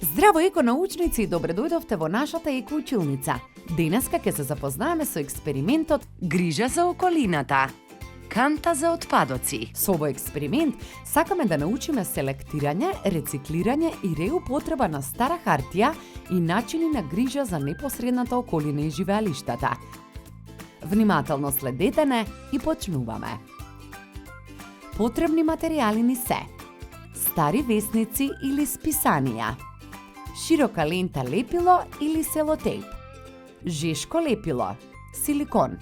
Здраво еконаучници и добре дојдовте во нашата екоучилница. Денеска ќе се запознаеме со експериментот Грижа за околината. Канта за отпадоци. Со овој експеримент сакаме да научиме селектирање, рециклирање и реупотреба на стара хартија и начини на грижа за непосредната околина и живеалиштата. Внимателно следете не и почнуваме. Потребни материјали ни се: стари весници или списанија, широка лента лепило или селотейп, жешко лепило, силикон,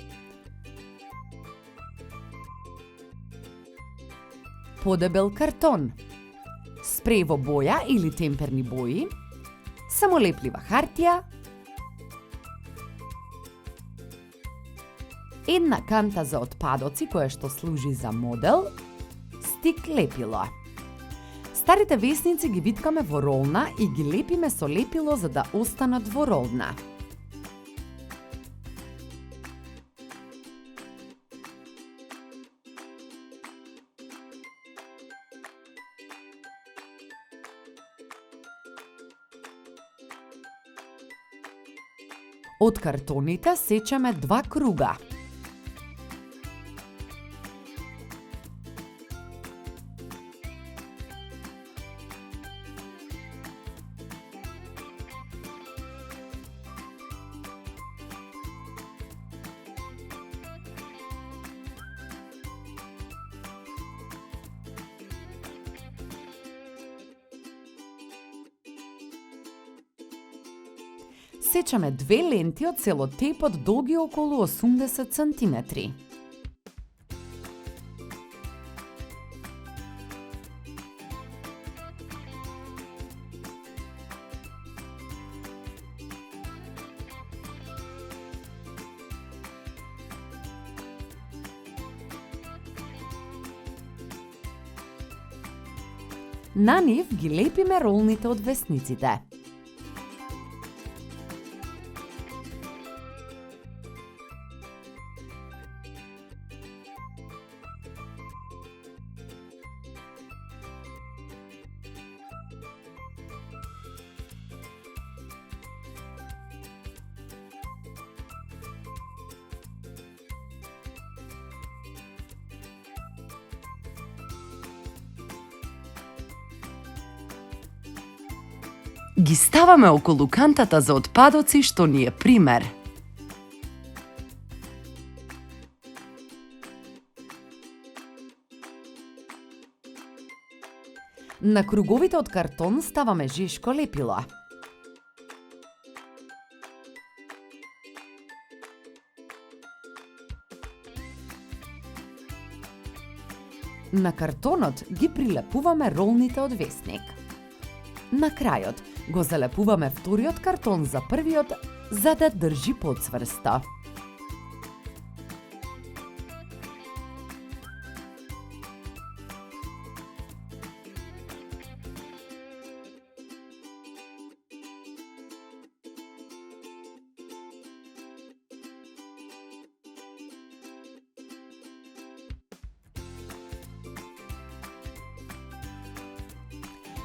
подебел картон, спреј во боја или темперни бои, самолеплива хартија, една канта за отпадоци која што служи за модел, стик лепило. Старите весници ги виткаме во ролна и ги лепиме со лепило за да останат во ролна. Од картоните сечеме 2 круга. Сечаме 2 ленти од селотейпот долги околу 80 сантиметри. На нив ги лепиме ролните од весниците. Ги ставаме околу кантата за отпадоци што ни е пример. На круговите од картон ставаме жешко лепило. На картонот ги прилепуваме ролните од весник. На крајот го залепуваме вториот картон за првиот за да држи подцврсто.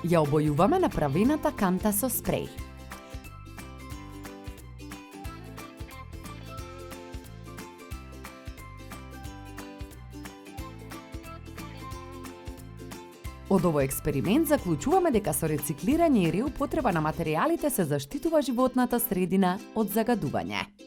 Ја обојуваме направената канта со спреј. Од овој експеримент заклучуваме дека со рециклирање и реупотреба на материјалите се заштитува животната средина од загадување.